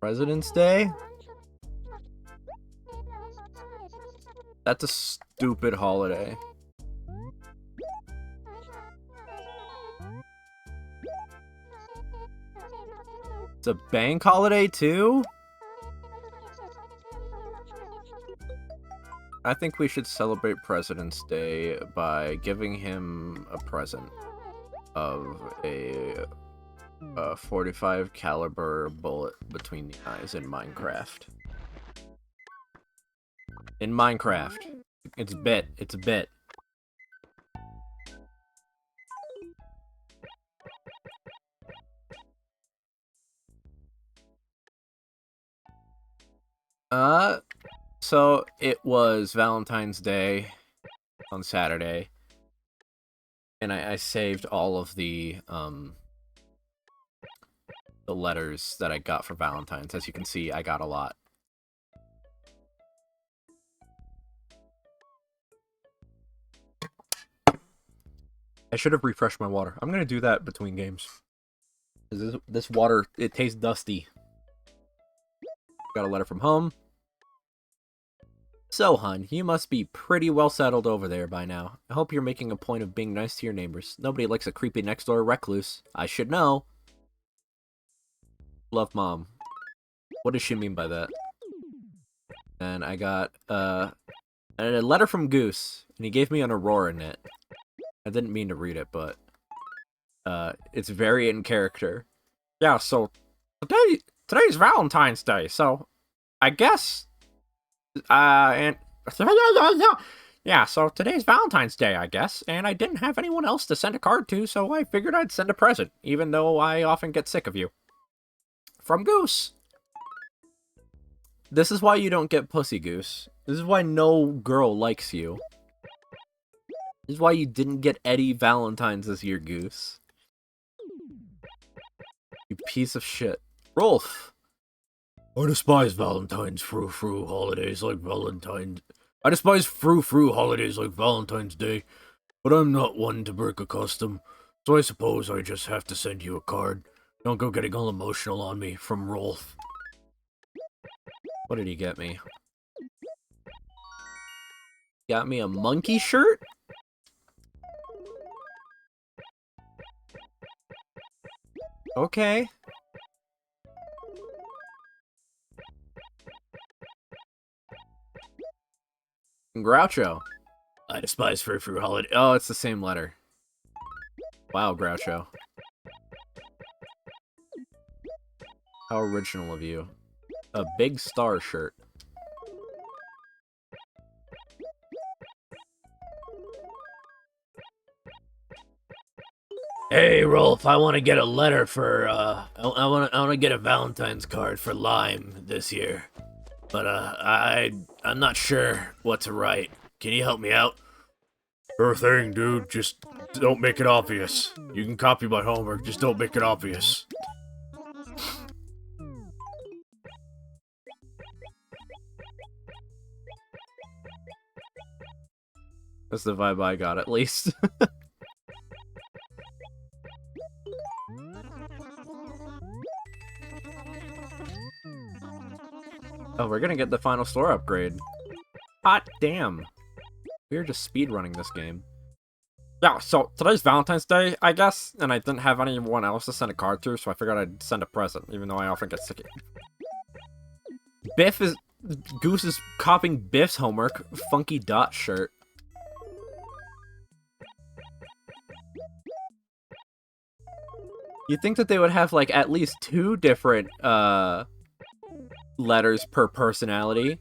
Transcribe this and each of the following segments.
President's Day? That's a stupid holiday. It's a bank holiday too? I think we should celebrate President's Day by giving him a present of a 45 caliber bullet between the eyes in Minecraft. In Minecraft. It's a bit. It's a bit. So it was Valentine's Day on Saturday, and I saved all of the letters that I got for Valentine's. As you can see, I got a lot. I should have refreshed my water. I'm gonna do that between games. This water, it tastes dusty. Got a letter from home. So, hun, you must be pretty well settled over there by now. I hope you're making a point of being nice to your neighbors. Nobody likes a creepy next-door recluse. I should know. Love, Mom. What does she mean by that? And I got, a letter from Goose, and he gave me an Aurora knit. I didn't mean to read it, but, it's very in character. Yeah, so, today's Valentine's Day, so, I guess... yeah, so today's Valentine's Day, I guess, and I didn't have anyone else to send a card to, so I figured I'd send a present, even though I often get sick of you. From Goose. This is why you don't get pussy, Goose. This is why no girl likes you. This is why you didn't get Eddie Valentine's this year, Goose. You piece of shit. Rolf. I despise Valentine's frou-frou holidays like Valentine's... I despise frou-frou holidays like Valentine's Day, but I'm not one to break a custom, so I suppose I just have to send you a card. Don't go getting all emotional on me, from Rolf. What did he get me? Got me a monkey shirt? Okay. Groucho. I despise frou-frou holiday. Oh, it's the same letter. Wow, Groucho. How original of you. A big star shirt. Hey, Rolf, I want to get a letter for, I want to get a Valentine's card for Lime this year. But, I'm not sure what to write. Can you help me out? Sure thing, dude. Just don't make it obvious. You can copy my homework, just don't make it obvious. That's the vibe I got, at least. Oh, we're gonna get the final store upgrade. Hot damn. We're just speedrunning this game. Yeah, so today's Valentine's Day, I guess, and I didn't have anyone else to send a card to, so I figured I'd send a present, even though I often get sick of it. Goose is copying Biff's homework. Funky dot shirt. You'd think that they would have, like, at least 2 different, letters per personality.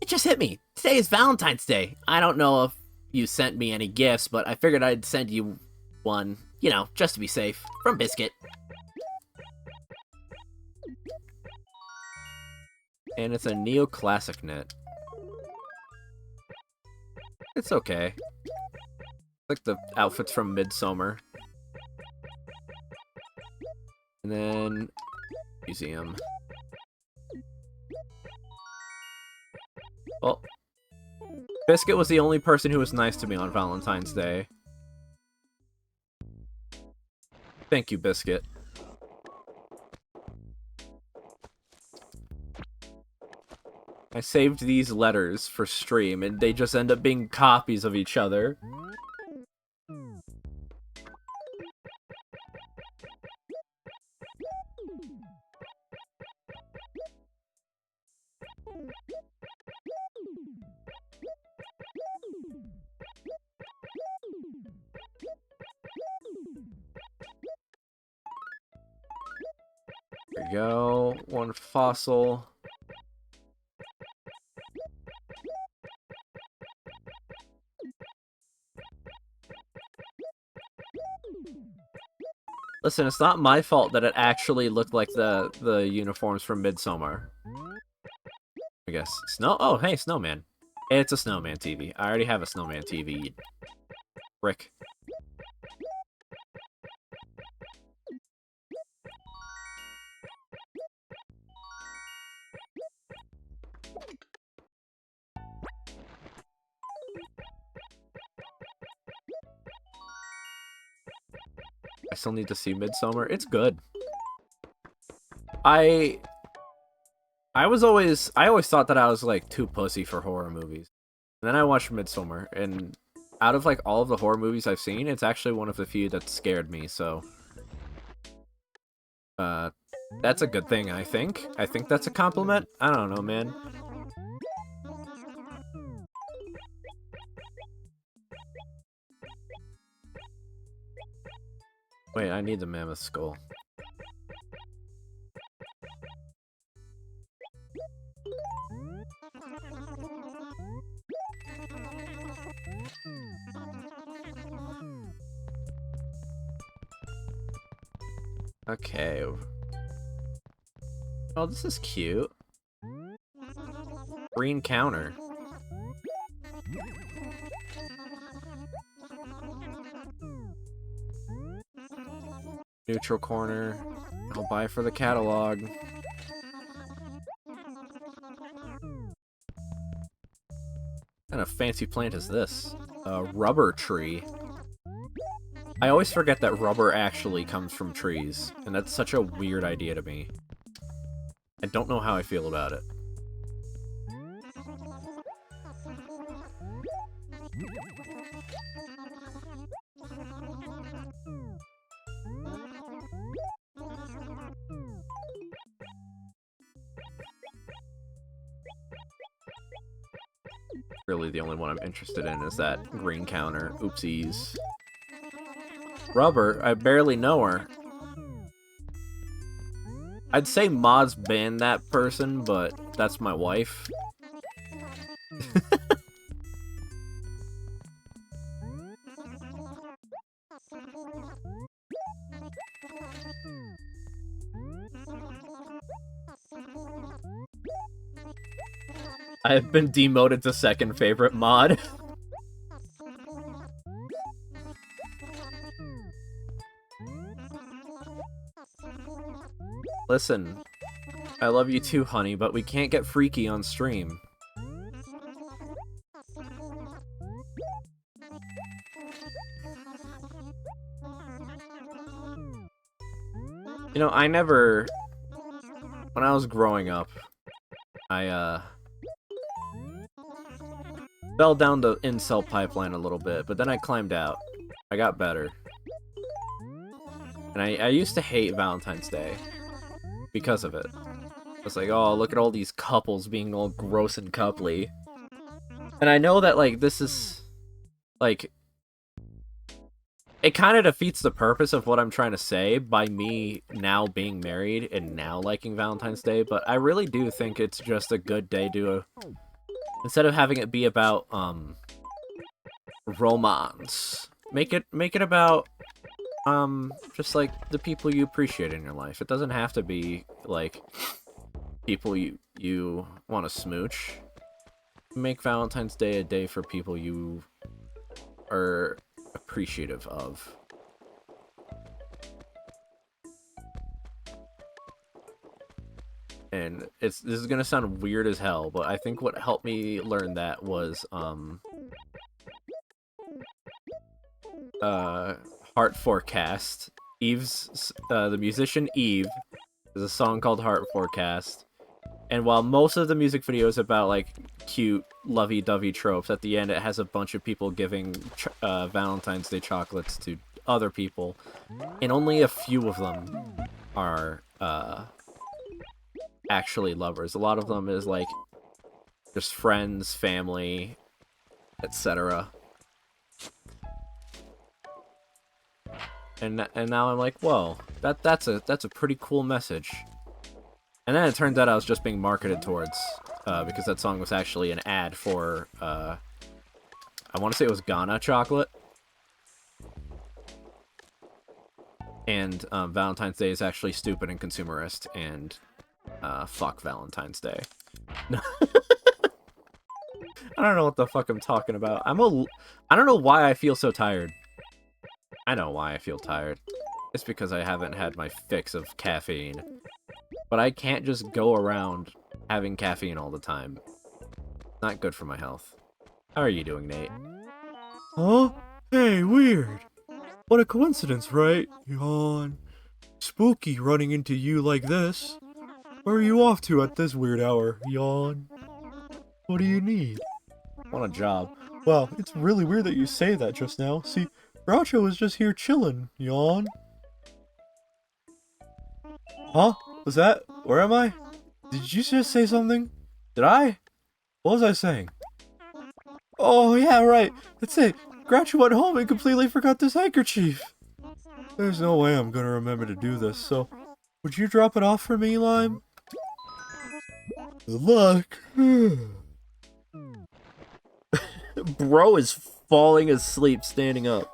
It just hit me. Today is Valentine's Day. I don't know if you sent me any gifts, but I figured I'd send you one, you know, just to be safe. From Biscuit. And it's a neoclassic knit. It's okay. Like the outfits from Midsummer. And then... museum. Well, Biscuit was the only person who was nice to me on Valentine's Day. Thank you, Biscuit. I saved these letters for stream, and they just end up being copies of each other. There we go. One fossil. Listen, it's not my fault that it actually looked like the uniforms from Midsommar. I guess. Snow? Oh, hey, Snowman. It's a Snowman TV. I already have a Snowman TV. Rick. I still need to see Midsommar. It's good. I always thought that I was like too pussy for horror movies. And then I watched Midsommar, and out of like all of the horror movies I've seen, it's actually one of the few that scared me, so that's a good thing, I think. I think that's a compliment. I don't know, man. Wait, I need the mammoth skull. Okay. Oh, this is cute. Green counter. Neutral corner. I'll buy for the catalog. What kind of fancy plant is this? A rubber tree. I always forget that rubber actually comes from trees, and that's such a weird idea to me. I don't know how I feel about it. Really, the only one I'm interested in is that green counter. Oopsies. Rubber? I barely know her. I'd say mods ban that person, but that's my wife. I have been demoted to second favorite mod. Listen, I love you too, honey, but we can't get freaky on stream. You know, I never... When I was growing up, I, fell down the incel pipeline a little bit, but then I climbed out. I got better. And I used to hate Valentine's Day because of it. I was like, oh, look at all these couples being all gross and coupley. And I know that, like, this is, like, it kind of defeats the purpose of what I'm trying to say by me now being married and now liking Valentine's Day, but I really do think it's just a good day to, instead of having it be about, romance, make it about, just, like, the people you appreciate in your life. It doesn't have to be, like, people you want to smooch. Make Valentine's Day a day for people you are appreciative of. And this is gonna sound weird as hell, but I think what helped me learn that was, Heart Forecast. Eve's, the musician Eve, there's a song called Heart Forecast, And while most of the music video is about, like, cute, lovey-dovey tropes, at the end it has a bunch of people giving Valentine's Day chocolates to other people, and only a few of them are actually lovers. A lot of them is, like, just friends, family, etc. And now I'm like, whoa, that's a pretty cool message. And then it turns out I was just being marketed towards, because that song was actually an ad for, I want to say it was Ghana chocolate. And Valentine's Day is actually stupid and consumerist, and fuck Valentine's Day. I don't know what the fuck I'm talking about. I don't know why I feel so tired. I know why I feel tired. It's because I haven't had my fix of caffeine. But I can't just go around having caffeine all the time. Not good for my health. How are you doing, Nate? Huh? Hey, weird. What a coincidence, right? Yawn. Spooky running into you like this. Where are you off to at this weird hour? Yawn. What do you need? Want a job. Wow, it's really weird that you say that just now. See, Groucho was just here chillin'. Yawn. Huh? Was that? Where am I? Did you just say something? Did I? What was I saying? Oh, yeah, right. That's it. Groucho went home and completely forgot this handkerchief. There's no way I'm gonna remember to do this, so would you drop it off for me, Lime? Good luck. Bro is falling asleep standing up.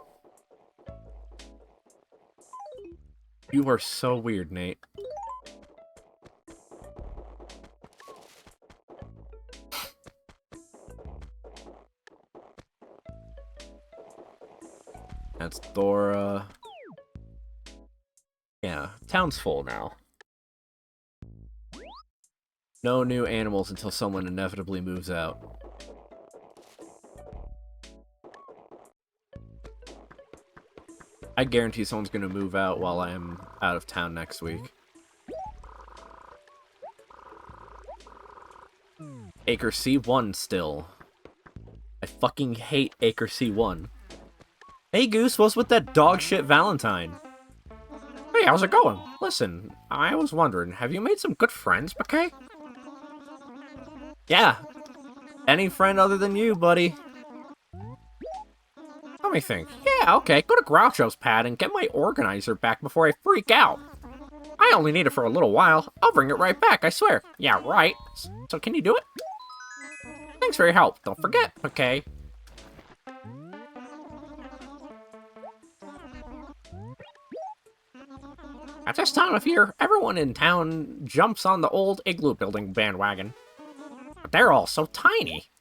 You are so weird, Nate. That's Dora. Yeah, town's full now. No new animals until someone inevitably moves out. I guarantee someone's gonna move out while I'm out of town next week. Acre C1 still. I fucking hate Acre C1. Hey Goose, what's with that dog shit Valentine? Hey, how's it going? Listen, I was wondering, have you made some good friends, McKay? Yeah. Any friend other than you, buddy. Let me think. Yeah, okay, go to Groucho's pad and get my organizer back before I freak out. I only need it for a little while. I'll bring it right back, I swear. Yeah, right. So can you do it? Thanks for your help. Don't forget, okay? At this time of year, everyone in town jumps on the old igloo building bandwagon. But they're all so tiny.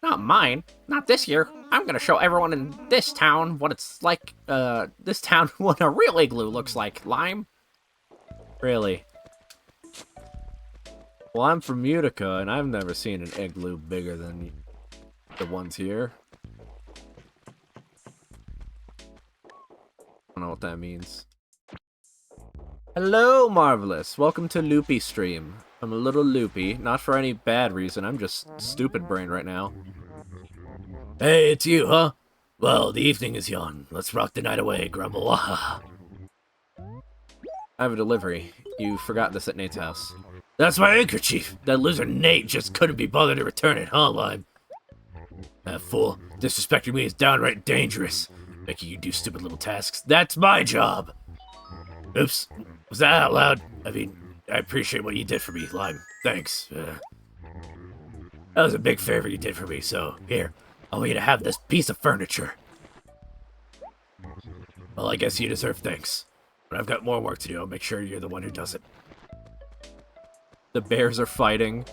Not mine. Not this year. I'm gonna show everyone in this town what it's like, what a real igloo looks like, Lime. Really? Well, I'm from Utica, and I've never seen an igloo bigger than the ones here. I don't know what that means. Hello, Marvelous. Welcome to Loopy Stream. I'm a little loopy, not for any bad reason. I'm just stupid brain right now. Hey, it's you, huh? Well, the evening is young. Let's rock the night away, Grumble. I have a delivery. You forgot this at Nate's house. That's my handkerchief. That loser Nate just couldn't be bothered to return it, huh, Lime? That fool. Disrespecting me is downright dangerous. Making you do stupid little tasks. That's my job. Oops. Was that out loud? I mean, I appreciate what you did for me, Lime. Thanks. That was a big favor you did for me, so here. I want you to have this piece of furniture. Well, I guess you deserve thanks. But I've got more work to do. I'll make sure you're the one who does it. The bears are fighting.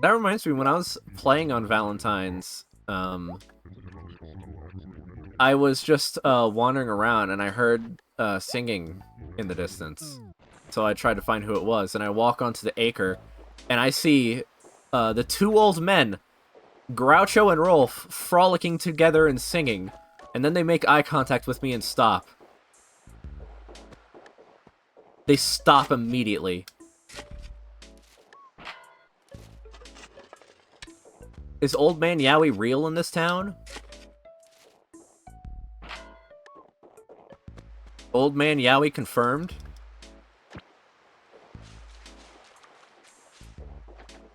That reminds me, when I was playing on Valentine's, I was just wandering around and I heard singing in the distance. So I tried to find who it was, and I walk onto the acre, and I see the two old men, Groucho and Rolf, frolicking together and singing, and then they make eye contact with me and stop. They stop immediately. Is Old Man Yowie real in this town? Old Man Yowie confirmed?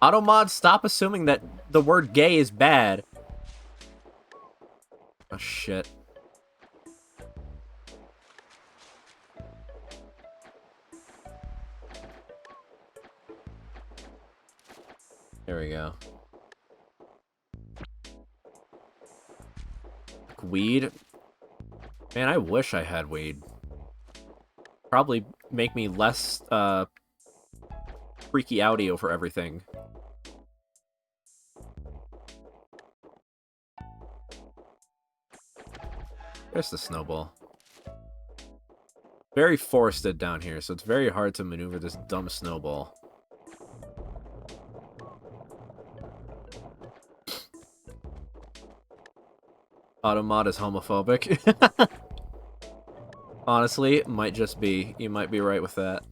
Automod, stop assuming that the word gay is bad. Oh, shit. There we go. Weed? Man, I wish I had weed. Probably make me less, freaky outy over everything. There's the snowball. Very forested down here, so it's very hard to maneuver this dumb snowball. Automod is homophobic. Honestly, it might just be. You might be right with that.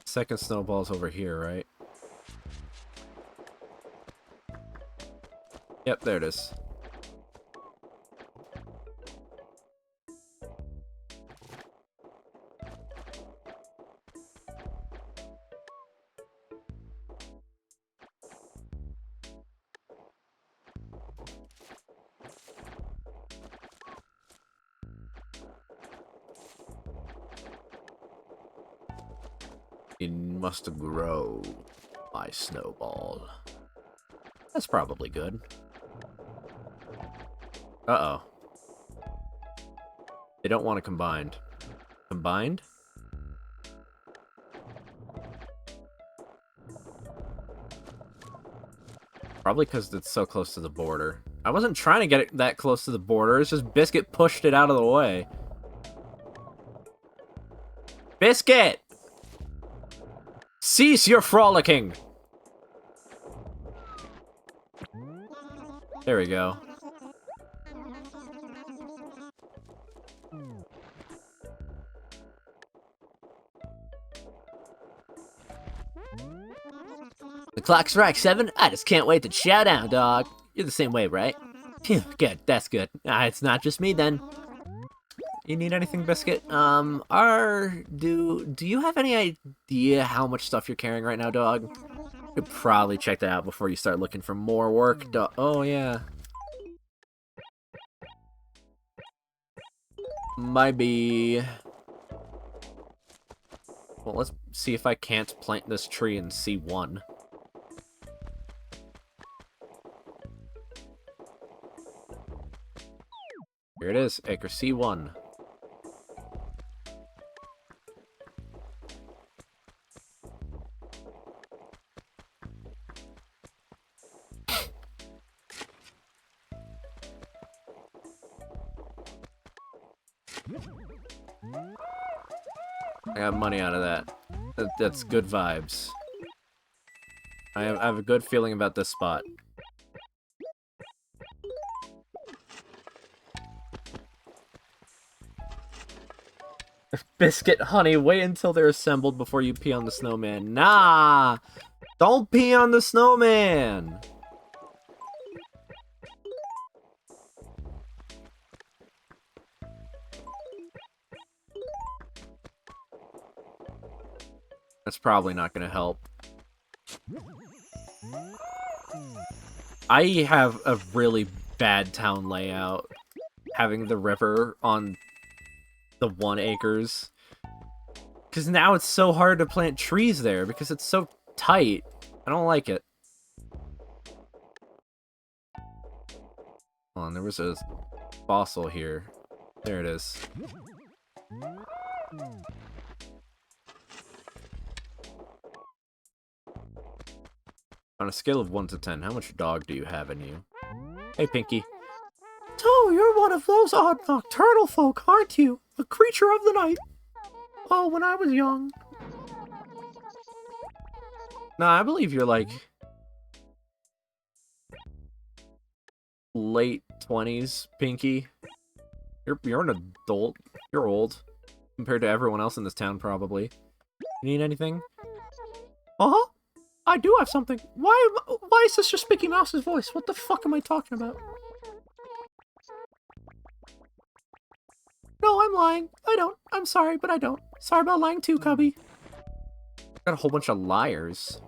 Second snowball's over here, right? Yep, there it is. It must grow, my snowball. That's probably good. Uh-oh. They don't want to combined. Combined? Probably because it's so close to the border. I wasn't trying to get it that close to the border, it's just Biscuit pushed it out of the way. Biscuit! Cease your frolicking! There we go. The clock strikes 7. I just can't wait to chow down, dog. You're the same way, right? Phew, good. That's good. It's not just me, then. You need anything, Biscuit? Do you have any idea how much stuff you're carrying right now, dog? You could probably check that out before you start looking for more work. Oh, yeah. Might be... Well, let's see if I can't plant this tree in C1. Here it is, Acre C1. I got money out of that. That's good vibes. I have a good feeling about this spot. Biscuit, honey, wait until they're assembled before you pee on the snowman. Nah! Don't pee on the snowman! That's probably not gonna help. I have a really bad town layout. Having the river on the 1 acres. Because now it's so hard to plant trees there because it's so tight. I don't like it. Hold on, there was a fossil here. There it is. On a scale of 1 to 10, how much dog do you have in you? Hey, Pinky. Oh, you're one of those odd nocturnal folk, aren't you? A creature of the night. Oh, when I was young. Nah, I believe you're like... late 20s, Pinky. You're an adult. You're old. compared to everyone else in this town, probably. You need anything? Uh-huh. I do have something. Why is this just Mickey Mouse's voice? What the fuck am I talking about? No, I'm lying. I don't. I'm sorry, but I don't. Sorry about lying too, Cubby. Got a whole bunch of liars.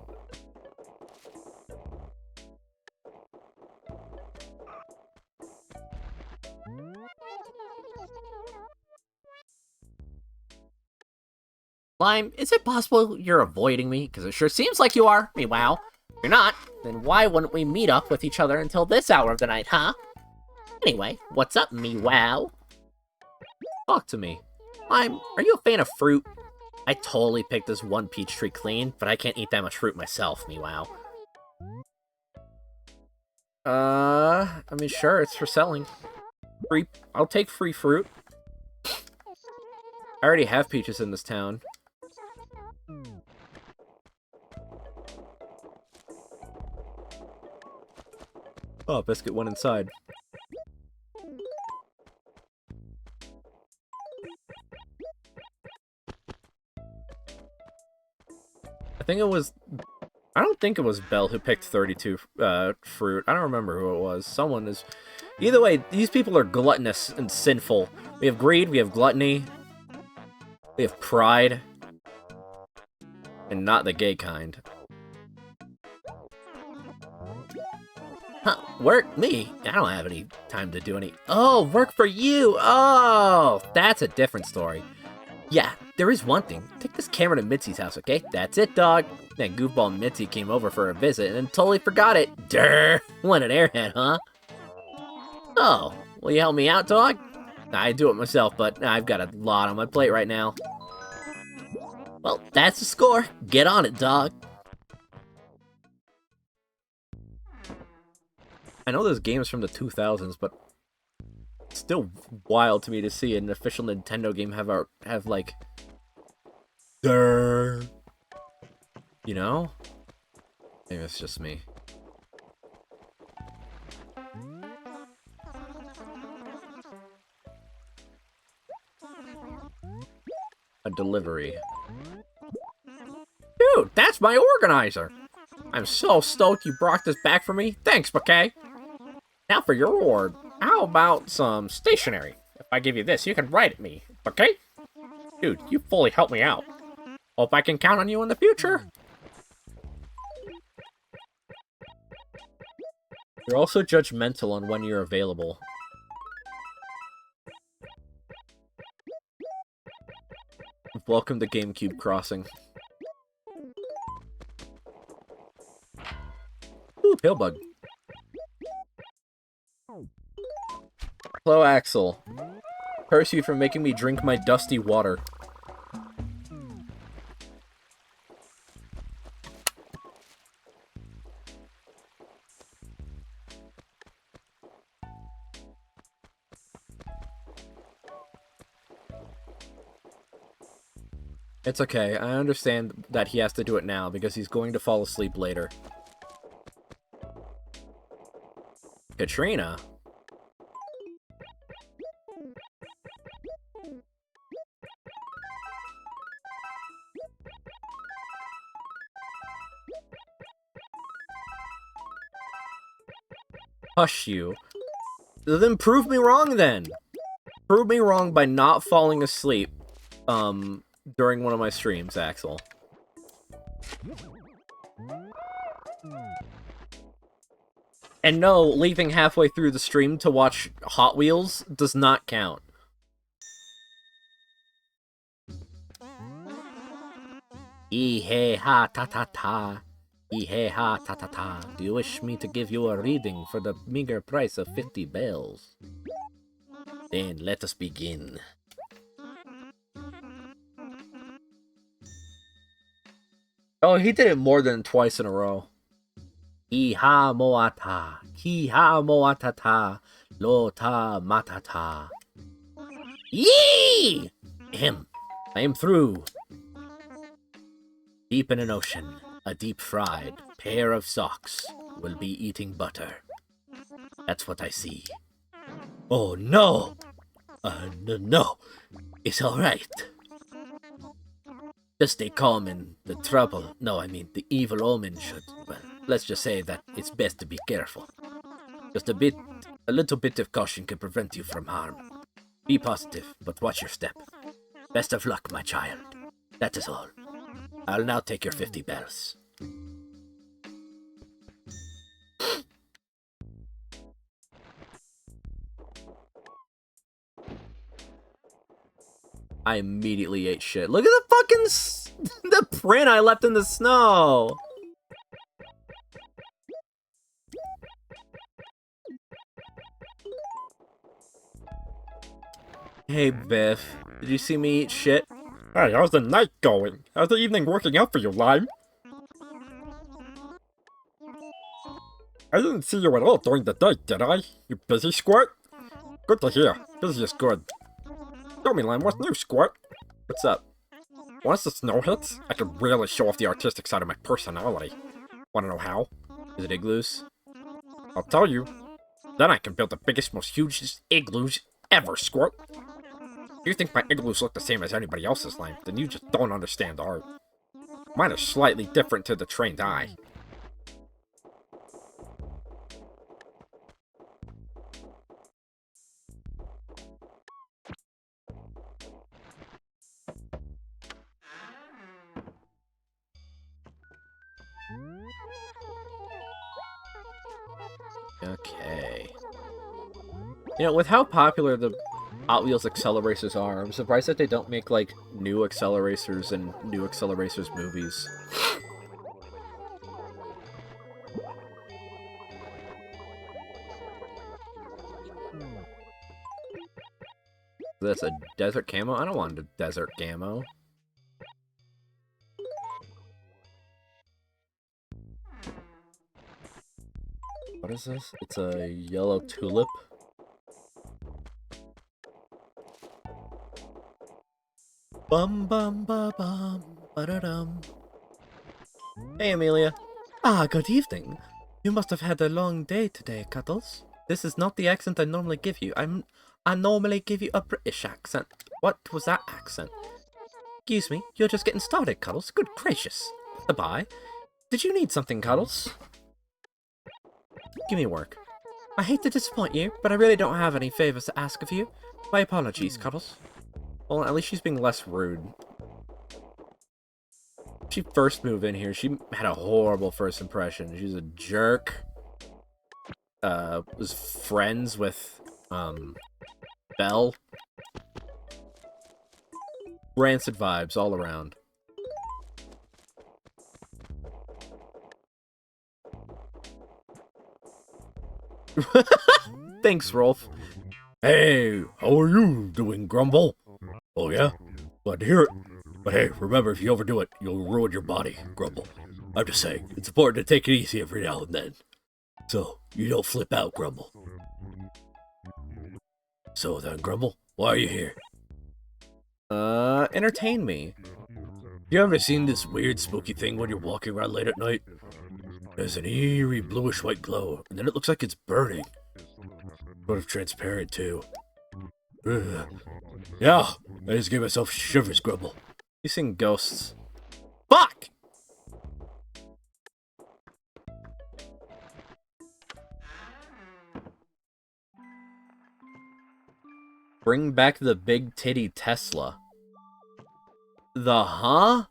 Lime, is it possible you're avoiding me? Because it sure seems like you are. Meow. If you're not, then why wouldn't we meet up with each other until this hour of the night, huh? Anyway, what's up, meow? Talk to me. Lime, are you a fan of fruit? I totally picked this one peach tree clean, but I can't eat that much fruit myself, meow. I mean, sure, it's for selling. I'll take free fruit. I already have peaches in this town. Oh, Biscuit went inside. I don't think it was Belle who picked 32 fruit. I don't remember who it was. Someone is... Either way, these people are gluttonous and sinful. We have greed, we have gluttony, we have pride, and not the gay kind. Huh, work? Me? I don't have any time to do any... Oh, work for you! Oh, that's a different story. Yeah, there is one thing. Take this camera to Mitzi's house, okay? That's it, dog. That goofball Mitzi came over for a visit and then totally forgot it. Durr! What an airhead, huh? Oh, will you help me out, dog? I do it myself, but I've got a lot on my plate right now. Well, that's the score. Get on it, dog. I know this game is from the 2000s, but it's still wild to me to see an official Nintendo game have like, Durr. You know? Maybe it's just me. A delivery. Dude, that's my organizer! I'm so stoked you brought this back for me. Thanks, Bouquet. Now for your reward. How about some stationery? If I give you this, you can write at me. Bouquet? Dude, you fully helped me out. Hope I can count on you in the future. You're also judgmental on when you're available. Welcome to Gamecube Crossing. Ooh, Pillbug. Hello, Axel. Curse you for making me drink my dusty water. It's okay, I understand that he has to do it now, because he's going to fall asleep later. Katrina? Hush you. Then prove me wrong, then! Prove me wrong by not falling asleep, during one of my streams, Axel. And no, leaving halfway through the stream to watch Hot Wheels does not count. Ee-hey-ha ta-ta-ta. Ee-hey-ha ta-ta-ta. Do you wish me to give you a reading for the meager price of 50 bells? Then let us begin. Oh, he did it more than twice in a row. Iha moata, kiha moatata, lota matata. Yee! Him. I am through. Deep in an ocean, a deep-fried pair of socks will be eating butter. That's what I see. Oh, no! No. It's alright. Just stay calm and the trouble. No, I mean, the evil omen should. Well, let's just say that it's best to be careful. Just a little bit of caution can prevent you from harm. Be positive, but watch your step. Best of luck, my child. That is all. I'll now take your 50 bells. I immediately ate shit. Look at the fucking the print I left in the snow. Hey, Biff. Did you see me eat shit? Hey, how's the night going? How's the evening working out for you, Lime? I didn't see you at all during the day, did I? You busy, Squirt? Good to hear. Busy is good. Tell me, Lime, what's new, Squirt? What's up? Once the snow hits, I can really show off the artistic side of my personality. Wanna know how? Is it igloos? I'll tell you. Then I can build the biggest, most hugest igloos ever, Squirt. If you think my igloos look the same as anybody else's, Lime, then you just don't understand art. Mine are slightly different to the trained eye. Okay. You know, with how popular the Hot Wheels Acceleracers are, I'm surprised that they don't make, like, new Acceleracers and new Acceleracers movies. That's a desert camo? I don't want a desert camo. What is this? It's a yellow tulip. Bum bum ba bum ba da dum. Hey, Amelia. Ah, good evening. You must have had a long day today, Cuddles. This is not the accent I normally give you. I normally give you a British accent. What was that accent? Excuse me, you're just getting started, Cuddles. Good gracious. Goodbye. Did you need something, Cuddles? Give me work. I hate to disappoint you, but I really don't have any favors to ask of you. My apologies, Cuddles. Well, at least she's being less rude. She first moved in here, she had a horrible first impression. She's a jerk. Was friends with, Belle. Rancid vibes all around. Thanks, Rolf. Hey, how are you doing, Grumble? Oh yeah? Glad to hear it. But hey, remember, if you overdo it, you'll ruin your body, Grumble. I'm just saying, it's important to take it easy every now and then. So, you don't flip out, Grumble. So then, Grumble, why are you here? Entertain me. You ever seen this weird spooky thing when you're walking around late at night? There's an eerie bluish-white glow, and then it looks like it's burning. Sort of transparent, too. Ugh. Yeah, I just gave myself shivers, Grumble. You seen ghosts. Fuck! Bring back the big titty Tesla. The huh?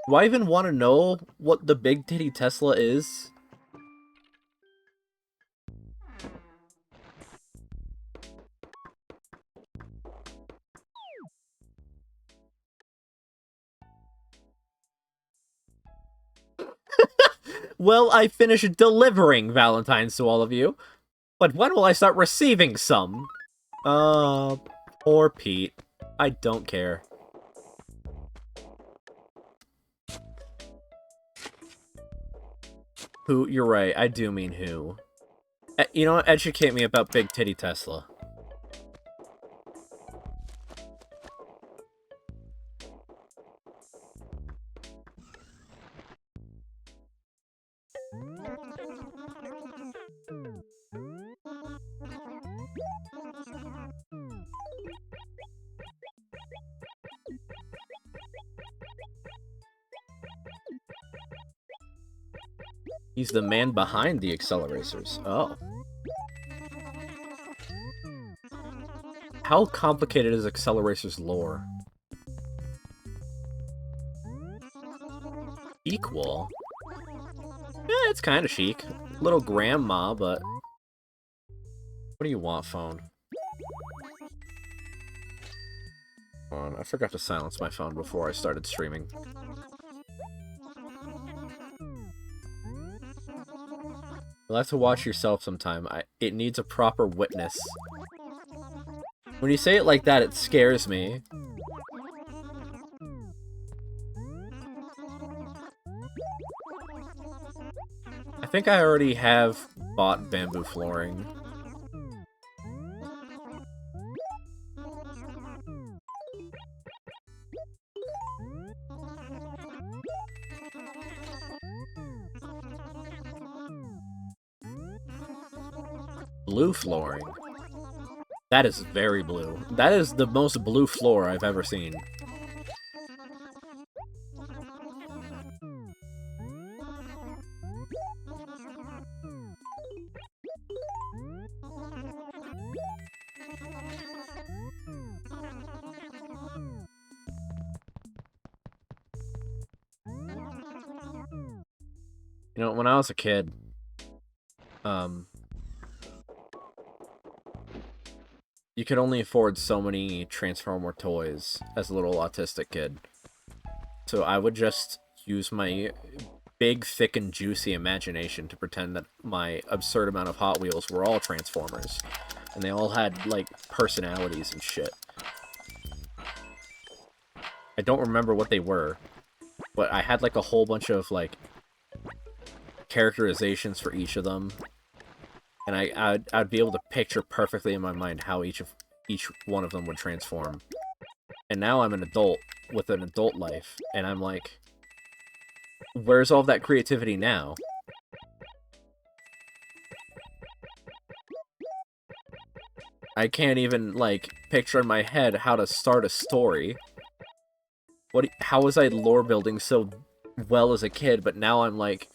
Do I even want to know what the big titty Tesla is? Well, I finished delivering Valentines to all of you. But when will I start receiving some? Poor Pete. I don't care. Who? You're right, I do mean who. You know what? Educate me about Big Titty Tesla. He's the man behind the acceleracers. Oh. How complicated is acceleracers lore? Equal? Yeah, it's kind of chic. Little grandma, but... What do you want, phone? Hold on, I forgot to silence my phone before I started streaming. You'll have to watch yourself sometime. It needs a proper witness. When you say it like that, it scares me. I think I already have bought bamboo flooring. Blue flooring. That is very blue. That is the most blue floor I've ever seen. You know, when I was a kid, you could only afford so many Transformer toys as a little autistic kid. So I would just use my big, thick, and juicy imagination to pretend that my absurd amount of Hot Wheels were all Transformers. And they all had, like, personalities and shit. I don't remember what they were, but I had, like, a whole bunch of, like, characterizations for each of them. And I'd be able to picture perfectly in my mind how each one of them would transform. And now I'm an adult with an adult life, and I'm like, where's all that creativity now? I can't even, like, picture in my head how to start a story. How was I lore building so well as a kid, but now I'm like,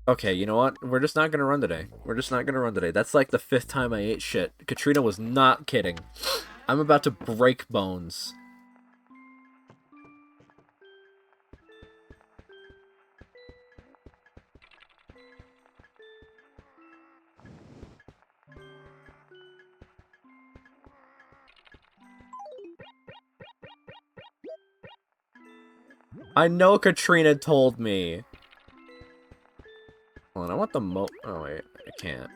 Okay, you know what? We're just not gonna run today. We're just not gonna run today. That's like the 5th time I ate shit. Katrina was not kidding. I'm about to break bones. I know Katrina told me. Hold on, I want the oh wait, I can't.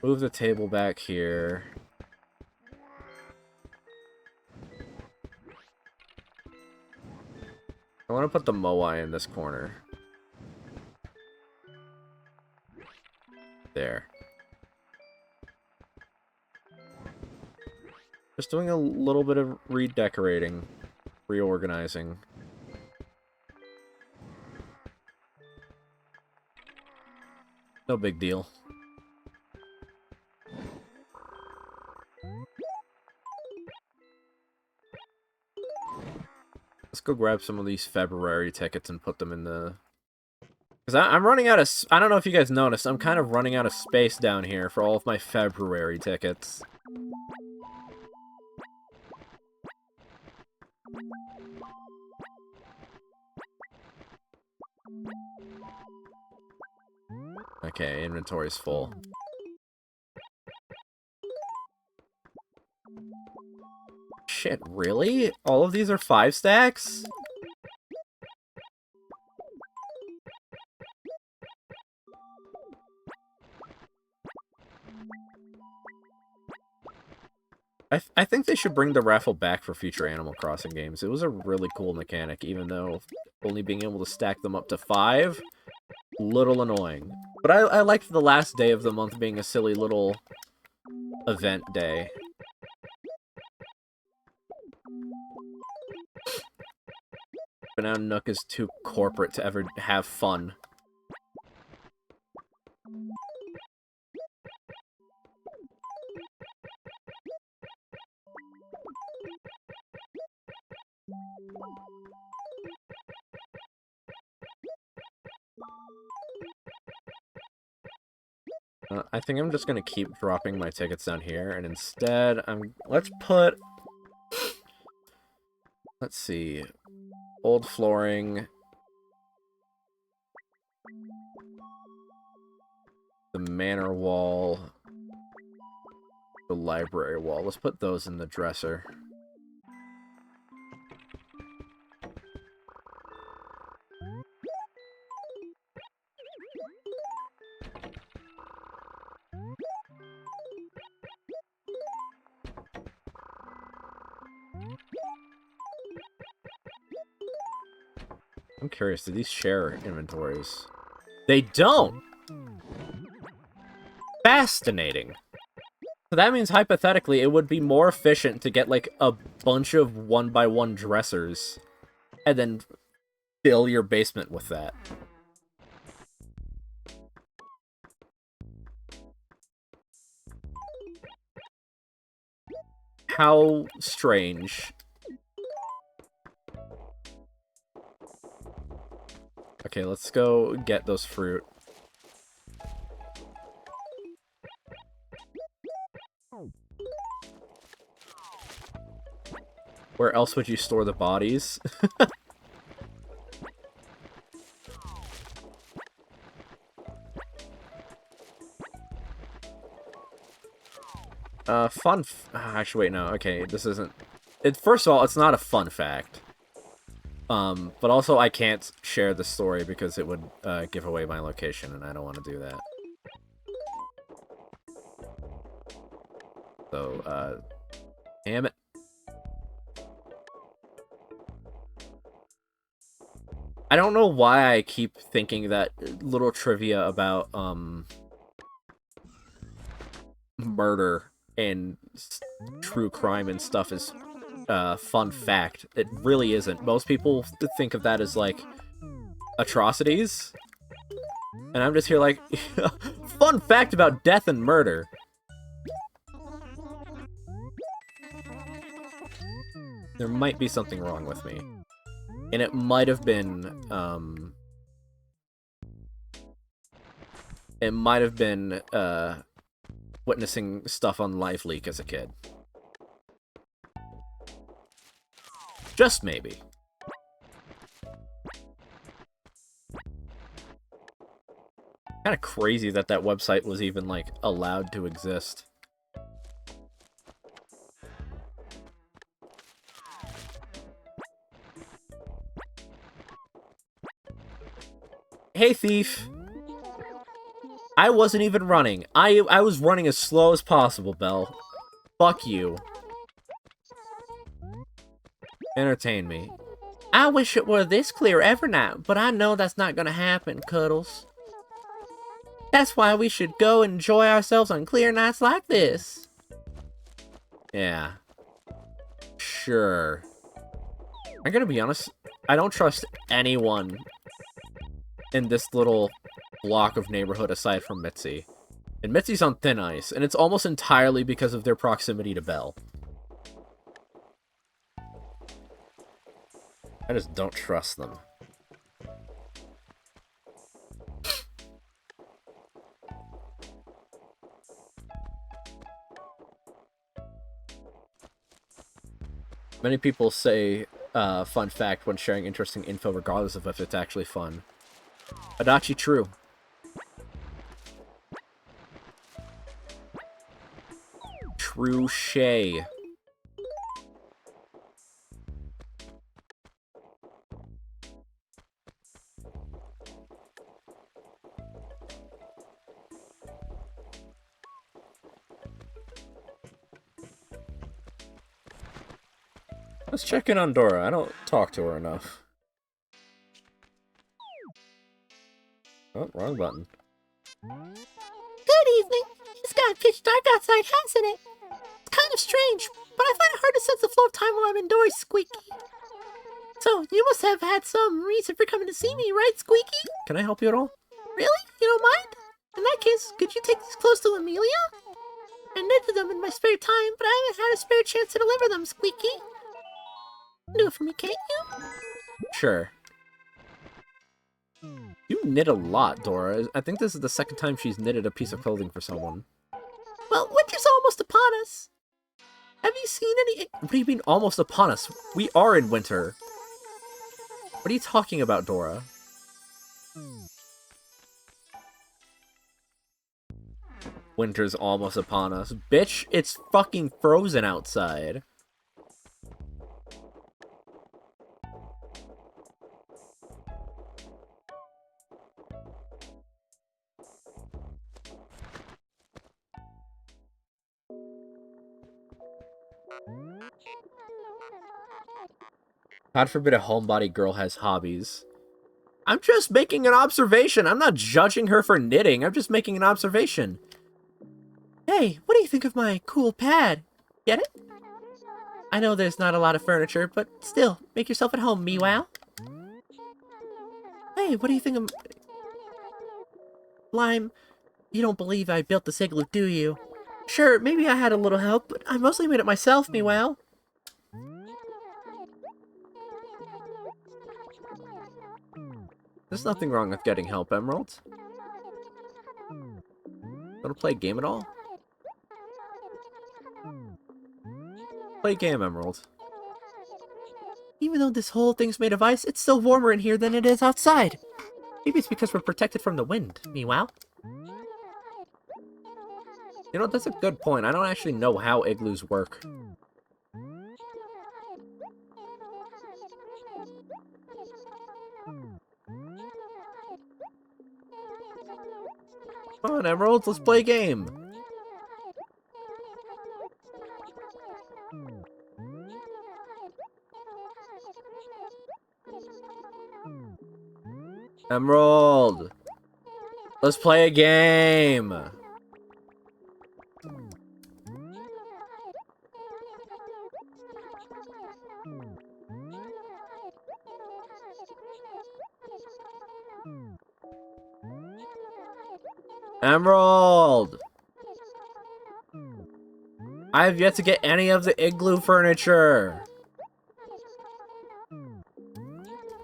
Move the table back here. I want to put the Moai in this corner. There. Just doing a little bit of redecorating, reorganizing. No big deal. Let's go grab some of these February tickets and put them in the... Because I'm running out of... I don't know if you guys noticed, I'm kind of running out of space down here for all of my February tickets. Okay, inventory's full. Shit, really? All of these are 5 stacks? I think they should bring the raffle back for future Animal Crossing games. It was a really cool mechanic, even though only being able to stack them up to 5, little annoying. But I liked the last day of the month being a silly little event day. But now Nook is too corporate to ever have fun. I think I'm just gonna keep dropping my tickets down here, and instead, let's put... Let's see. Old flooring. The manor wall. The library wall. Let's put those in the dresser. I'm curious, do these share inventories? They don't! Fascinating. So that means, hypothetically, it would be more efficient to get, like, a bunch of one-by-one dressers, and then fill your basement with that. How strange. Okay, let's go get those fruit. Where else would you store the bodies? Actually, wait, no. Okay, this isn't... First of all, it's not a fun fact. But also I can't share the story because it would give away my location, and I don't want to do that. So, damn it. I don't know why I keep thinking that little trivia about, murder and true crime and stuff is fun fact. It really isn't. Most people think of that as, like, atrocities. And I'm just here like, fun fact about death and murder. There might be something wrong with me. And it might have been, witnessing stuff on Live Leak as a kid. Just maybe. Kind of crazy that that website was even, like, allowed to exist. Hey, thief! I wasn't even running. I was running as slow as possible, Belle. Fuck you. Entertain me. I wish it were this clear every night, but I know that's not gonna happen, Cuddles. That's why we should go and enjoy ourselves on clear nights like this. Yeah. Sure. I'm gonna be honest, I don't trust anyone in this little block of neighborhood aside from Mitzi. And Mitzi's on thin ice, and it's almost entirely because of their proximity to Belle. I just don't trust them. Many people say, fun fact when sharing interesting info regardless of if it's actually fun. Adachi true. True Shay. Let's check in on Dora. I don't talk to her enough. Oh, wrong button. Good evening. It's got pitch dark outside, hasn't it? It's kind of strange, but I find it hard to sense the flow of time while I'm indoors, Squeaky. So, you must have had some reason for coming to see me, right, Squeaky? Can I help you at all? Really? You don't mind? In that case, could you take these clothes to Amelia? I knitted them in my spare time, but I haven't had a spare chance to deliver them, Squeaky. Do it for me, can't you? Sure. You knit a lot, Dora. I think this is the second time she's knitted a piece of clothing for someone. Well, winter's almost upon us. Have you seen any... What do you mean, almost upon us? We are in winter. What are you talking about, Dora? Winter's almost upon us. Bitch, it's fucking frozen outside. God forbid a homebody girl has hobbies. I'm just making an observation. I'm not judging her for knitting. I'm just making an observation. Hey, what do you think of my cool pad? Get it? I know there's not a lot of furniture, but still, make yourself at home, meow. Hey, what do you think of... Lime, you don't believe I built this igloo, do you? Sure, maybe I had a little help, but I mostly made it myself, meow. There's nothing wrong with getting help, Emerald. Want to play a game at all? Play a game, Emerald. Even though this whole thing's made of ice, it's still warmer in here than it is outside. Maybe it's because we're protected from the wind, meow. You know, that's a good point. I don't actually know how igloos work. Come on, Emerald, let's play a game. Emerald, let's play a game. Emerald! I have yet to get any of the igloo furniture.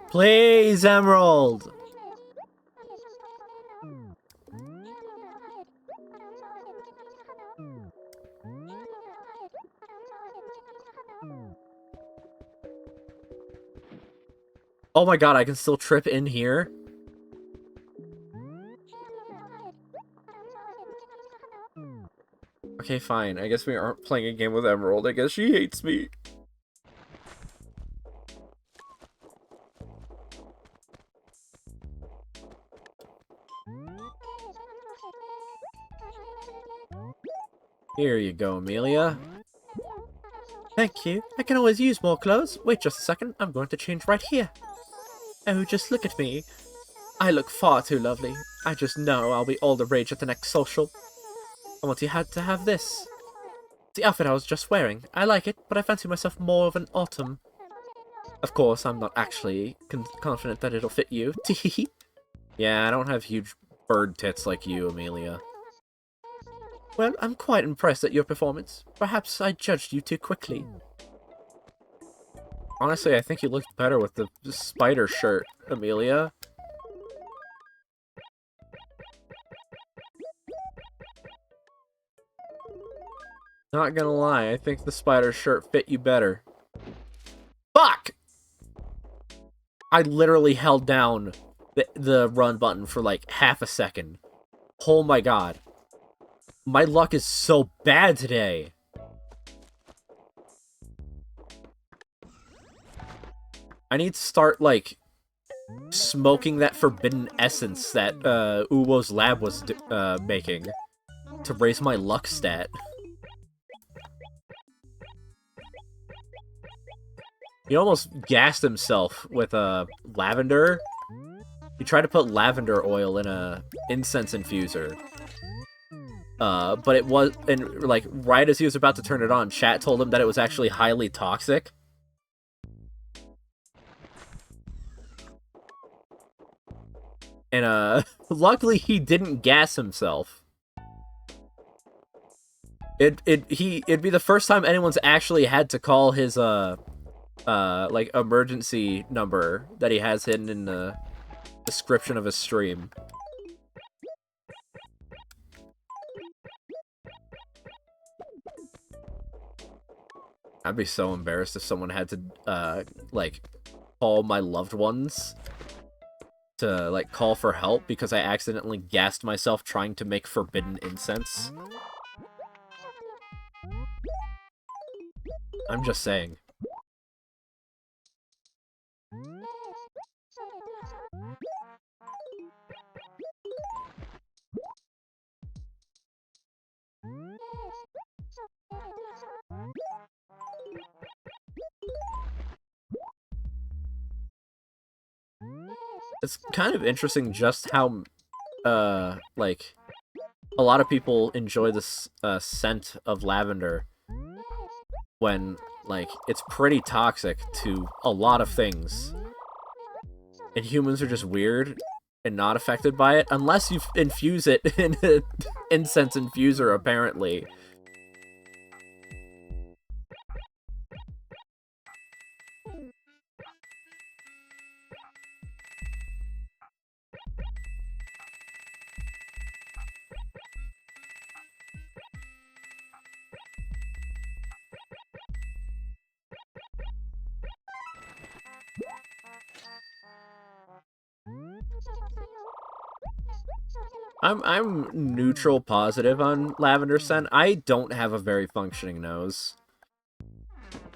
Please, Emerald! Oh my god, I can still trip in here? Okay, fine. I guess we aren't playing a game with Emerald. I guess she hates me. Here you go, Amelia. Thank you. I can always use more clothes. Wait just a second. I'm going to change right here. Oh, just look at me. I look far too lovely. I just know I'll be all the rage at the next social. I want you had to have this. It's the outfit I was just wearing. I like it, but I fancy myself more of an autumn. Of course, I'm not actually confident that it'll fit you. Teehee. Yeah, I don't have huge bird tits like you, Amelia. Well, I'm quite impressed at your performance. Perhaps I judged you too quickly. Honestly, I think you looked better with the spider shirt, Amelia. Not gonna lie, I think the spider shirt fit you better. Fuck! I literally held down the run button for like half a second. Oh my god. My luck is so bad today. I need to start, like, smoking that forbidden essence that Uwo's lab was making to raise my luck stat. He almost gassed himself with lavender. He tried to put lavender oil in a incense infuser. But it was, and like, right as he was about to turn it on, chat told him that it was actually highly toxic. And, luckily he didn't gas himself. It'd be the first time anyone's actually had to call his like emergency number that he has hidden in the description of his stream. I'd be so embarrassed if someone had to, like, call my loved ones to, like, call for help because I accidentally gassed myself trying to make forbidden incense. I'm just saying. It's kind of interesting just how, like, a lot of people enjoy this scent of lavender when, like, it's pretty toxic to a lot of things. And humans are just weird and not affected by it, unless you infuse it in an incense infuser, apparently. I'm neutral positive on lavender scent. I don't have a very functioning nose.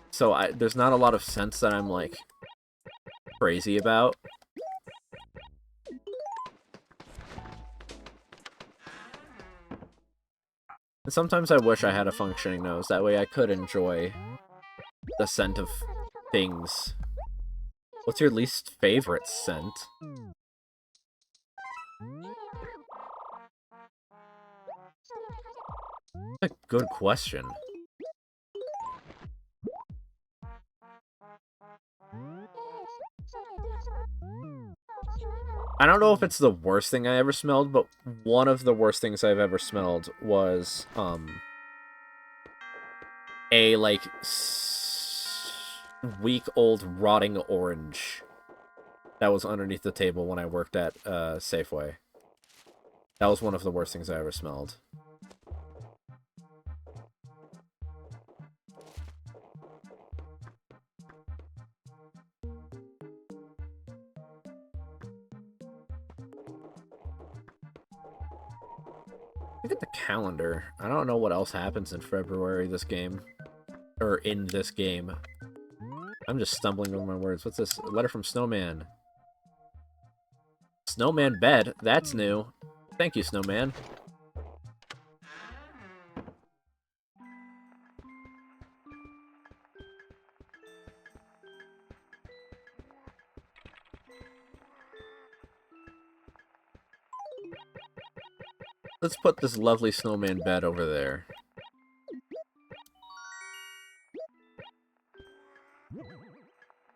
So there's not a lot of scents that I'm, like, crazy about. And sometimes I wish I had a functioning nose. That way I could enjoy the scent of things. What's your least favorite scent? That's a good question. I don't know if it's the worst thing I ever smelled, but one of the worst things I've ever smelled was, a, like, week-old rotting orange that was underneath the table when I worked at, Safeway. That was one of the worst things I ever smelled. Look at the calendar. I don't know what else happens in February this game. Or in this game. I'm just stumbling over my words. What's this? A letter from Snowman. Snowman bed. That's new. Thank you, Snowman. Let's put this lovely snowman bed over there.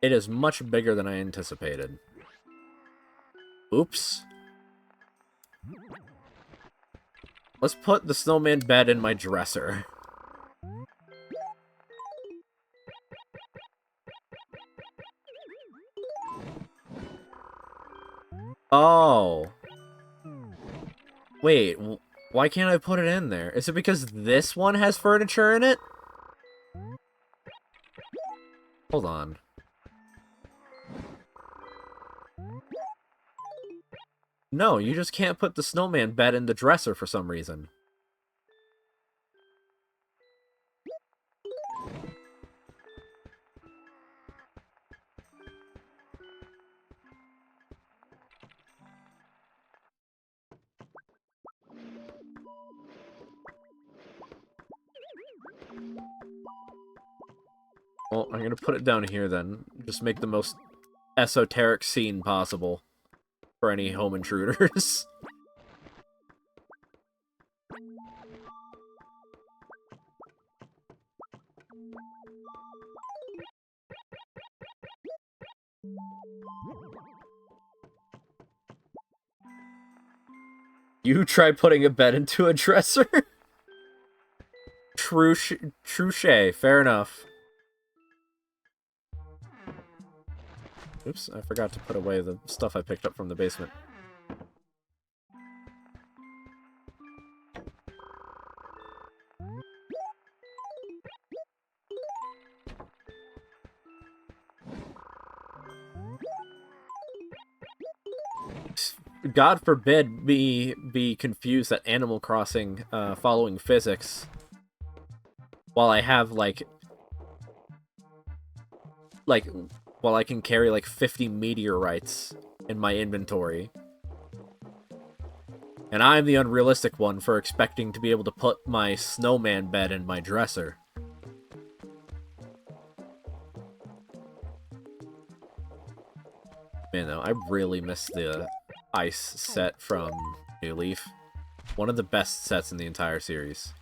It is much bigger than I anticipated. Oops. Let's put the snowman bed in my dresser. Oh. Wait, why can't I put it in there? Is it because this one has furniture in it? Hold on. No, you just can't put the snowman bed in the dresser for some reason. Well, I'm gonna put it down here then. Just make the most esoteric scene possible for any home intruders. You try putting a bed into a dresser? Touche, fair enough. Oops, I forgot to put away the stuff I picked up from the basement. God forbid me be confused at Animal Crossing following physics while I have while I can carry like 50 meteorites in my inventory. And I'm the unrealistic one for expecting to be able to put my snowman bed in my dresser. Man, though, I really miss the ice set from New Leaf. One of the best sets in the entire series.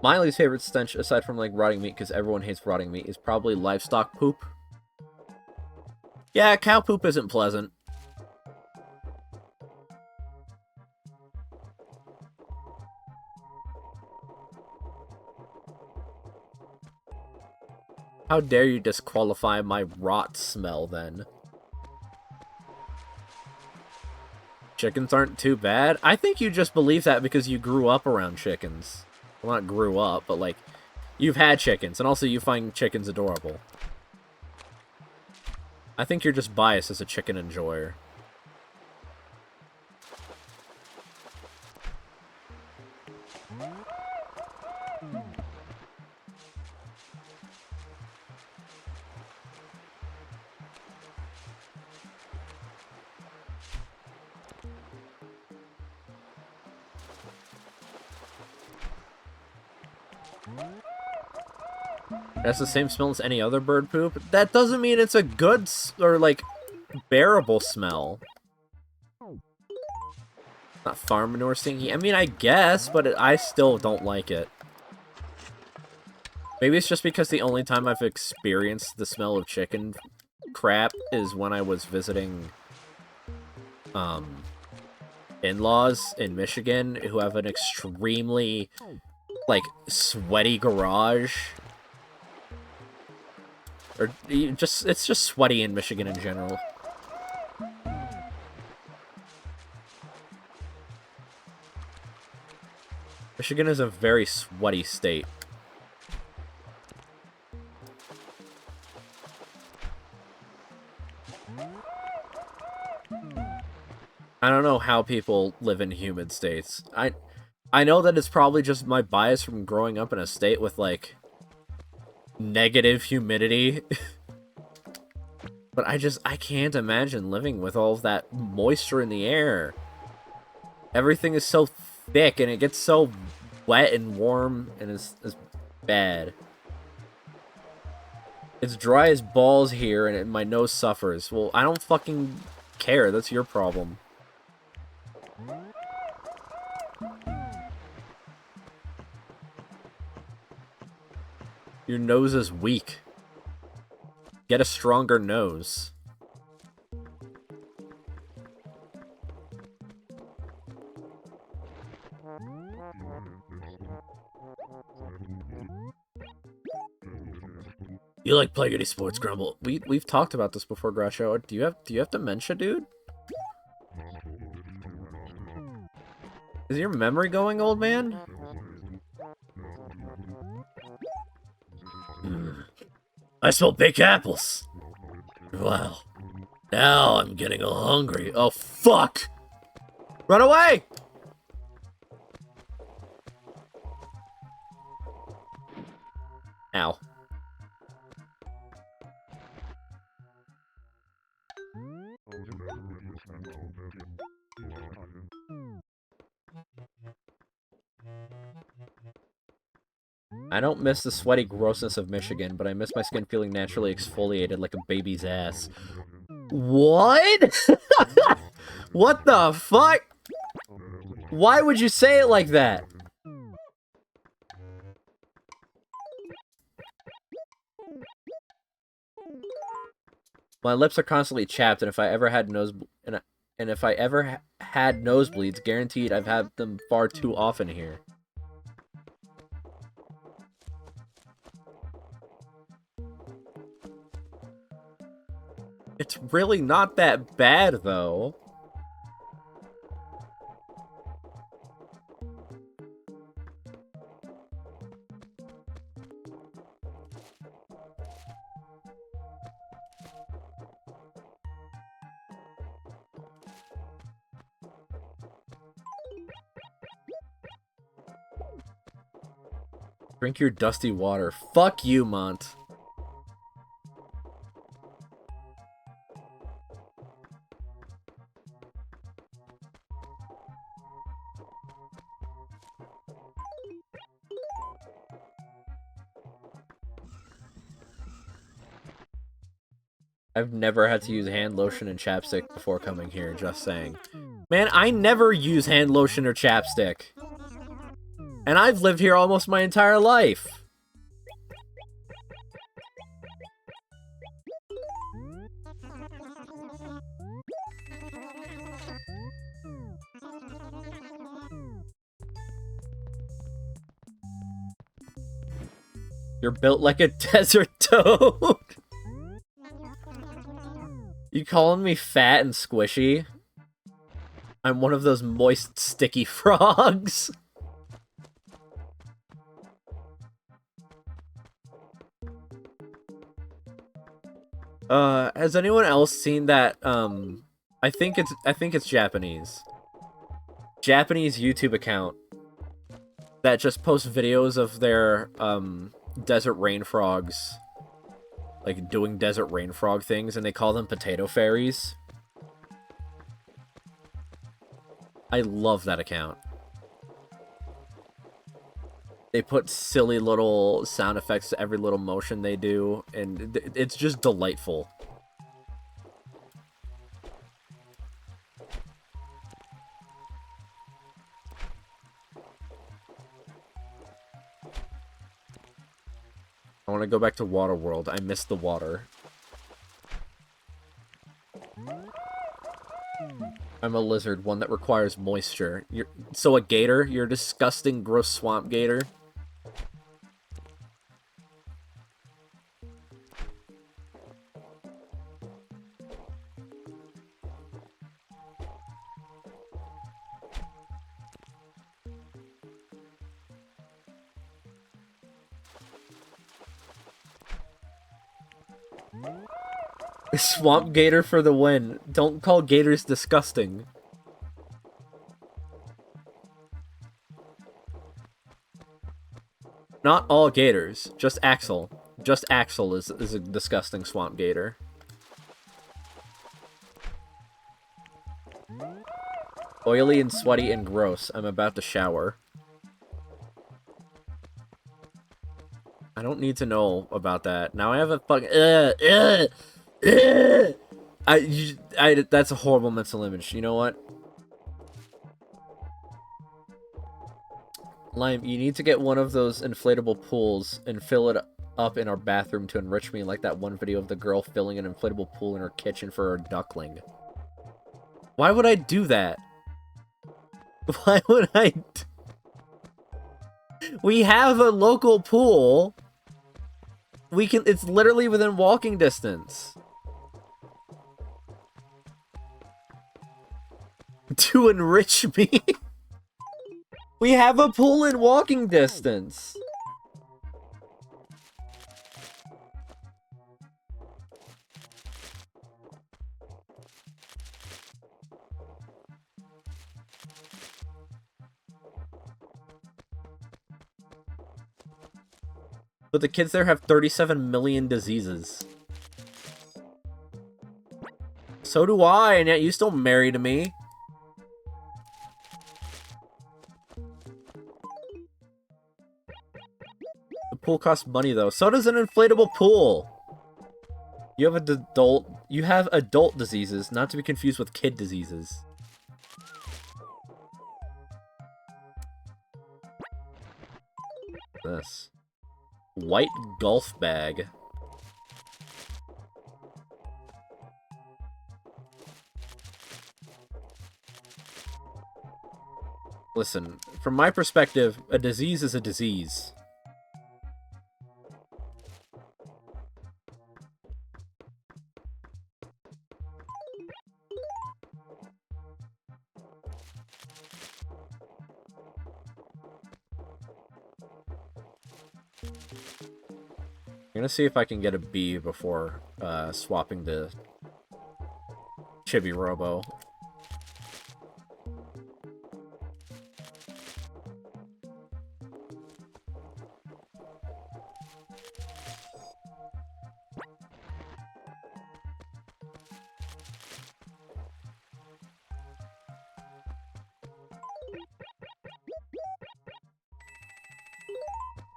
Miley's favorite stench, aside from like rotting meat, because everyone hates rotting meat, is probably livestock poop. Yeah, cow poop isn't pleasant. How dare you disqualify my rot smell, then? Chickens aren't too bad? I think you just believe that because you grew up around chickens. Well, not grew up, but like, you've had chickens, and also you find chickens adorable. I think you're just biased as a chicken enjoyer. That's the same smell as any other bird poop. That doesn't mean it's a good or like bearable smell. Not farm manure stinky. I mean, I guess, but I still don't like it. Maybe it's just because the only time I've experienced the smell of chicken crap is when I was visiting in-laws in Michigan who have an extremely like sweaty garage. Or it's just sweaty in Michigan in general. Michigan is a very sweaty state. I don't know how people live in humid states. I know that it's probably just my bias from growing up in a state with like negative humidity. But I can't imagine living with all of that moisture in the air. Everything is so thick and it gets so wet and warm and it's bad. It's dry as balls here and my nose suffers. Well, I don't fucking care. That's your problem. Your nose is weak. Get a stronger nose. You like playing any sports, Grumble? We've talked about this before, Grasho. Do you have dementia, dude? Is your memory going, old man? I smell baked apples. Wow. Now I'm getting a little hungry. Oh, fuck! Run away! Ow. I don't miss the sweaty grossness of Michigan, but I miss my skin feeling naturally exfoliated like a baby's ass. What? What the fuck? Why would you say it like that? My lips are constantly chapped, and if I ever had nosebleeds, guaranteed I've had them far too often here. It's really not that bad, though. Drink your dusty water. Fuck you, Mont. I've never had to use hand lotion and chapstick before coming here, just saying. Man, I never use hand lotion or chapstick. And I've lived here almost my entire life. You're built like a desert toad. You calling me fat and squishy? I'm one of those moist, sticky frogs. Has anyone else seen that, I think it's Japanese. Japanese YouTube account that just posts videos of their, desert rain frogs. Like, doing desert rain frog things, and they call them potato fairies. I love that account. They put silly little sound effects to every little motion they do, and it's just delightful. I want to go back to Waterworld. I miss the water. I'm a lizard, one that requires moisture. So a gator? You're a disgusting, gross swamp gator? Swamp gator for the win. Don't call gators disgusting. Not all gators. Just Axel. Just Axel is a disgusting swamp gator. Oily and sweaty and gross. I'm about to shower. I don't need to know about that. Now I have a fucking... that's a horrible mental image. You know what? Lime, you need to get one of those inflatable pools and fill it up in our bathroom to enrich me, like that one video of the girl filling an inflatable pool in her kitchen for her duckling. Why would I do that? Why would I... We have a local pool. We can... It's literally within walking distance. To enrich me? We have a pool in walking distance. But the kids there have 37 million diseases. So do I, and yet you still married me. The pool costs money, though. So does an inflatable pool. You have adult diseases, not to be confused with kid diseases. This. White golf bag. Listen, from my perspective, a disease is a disease. I'm gonna see if I can get a B before swapping to Chibi Robo.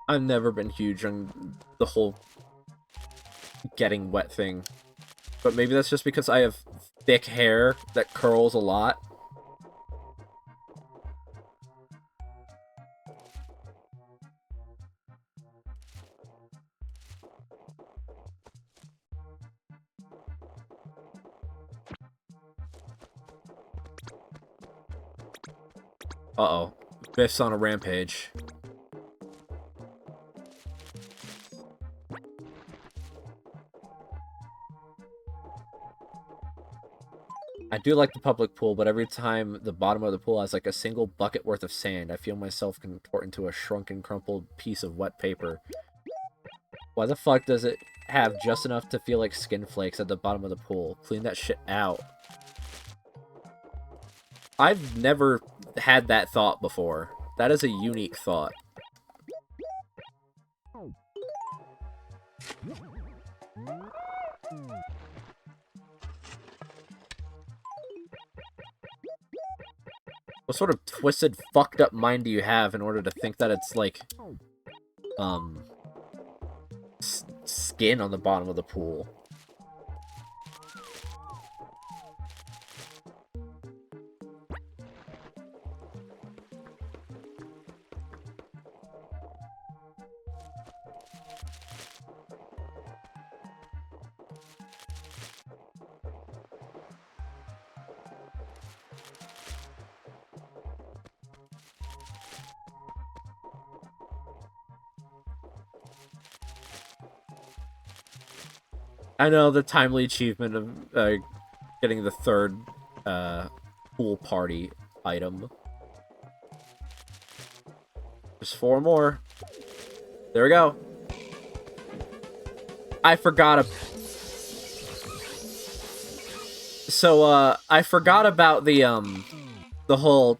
I've never been huge on the whole getting wet thing. But maybe that's just because I have thick hair that curls a lot. Uh-oh. Biff's on a rampage. I do like the public pool, but every time the bottom of the pool has like a single bucket worth of sand, I feel myself contort into a shrunken, crumpled piece of wet paper. Why the fuck does it have just enough to feel like skin flakes at the bottom of the pool? Clean that shit out. I've never had that thought before. That is a unique thought. What sort of twisted, fucked up mind do you have in order to think that it's like, skin on the bottom of the pool? I know the timely achievement of getting the third pool party item. Just 4 more. There we go. I forgot I forgot about the whole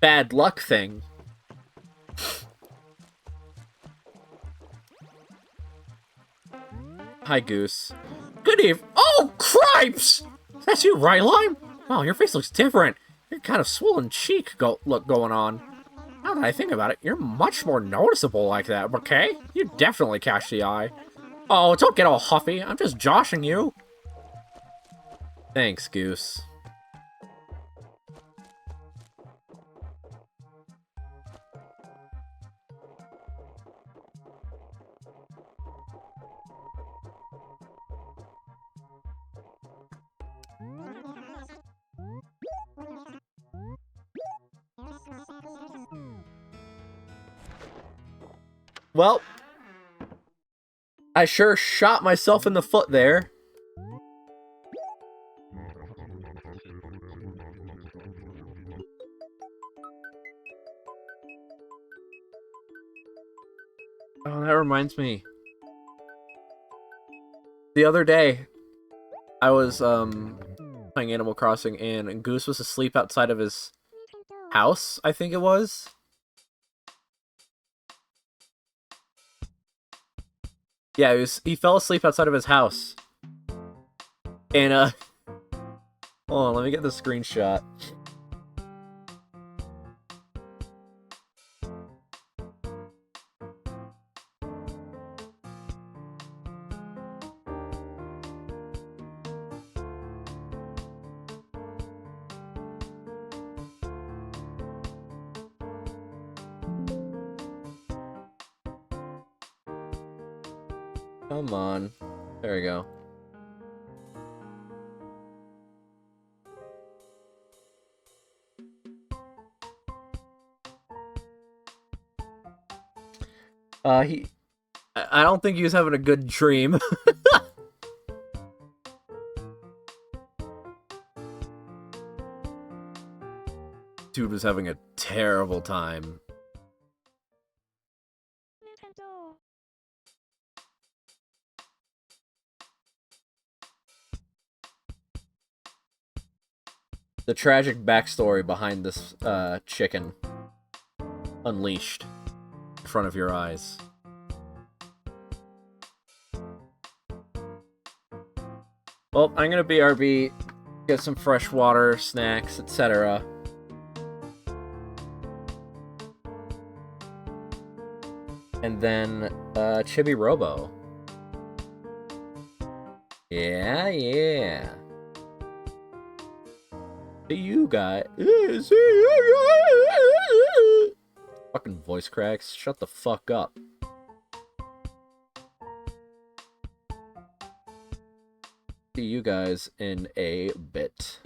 bad luck thing. Hi, Goose. Good eve. Oh, cripes! That's you, right, Lime? Wow, your face looks different. You're kind of swollen cheek look going on. Now that I think about it, you're much more noticeable like that, okay? You definitely catch the eye. Oh, don't get all huffy. I'm just joshing you. Thanks, Goose. Well, I sure shot myself in the foot there. Oh, that reminds me. The other day, I was playing Animal Crossing and Goose was asleep outside of his house, I think it was. Yeah, he fell asleep outside of his house. And hold on, let me get the screenshot. Come on. There we go. I don't think he was having a good dream. Dude was having a terrible time. The tragic backstory behind this chicken unleashed in front of your eyes. Well, I'm gonna BRB, get some fresh water, snacks, etc. And then Chibi Robo. Yeah, yeah. See you guys. Fucking voice cracks. Shut the fuck up. See you guys in a bit.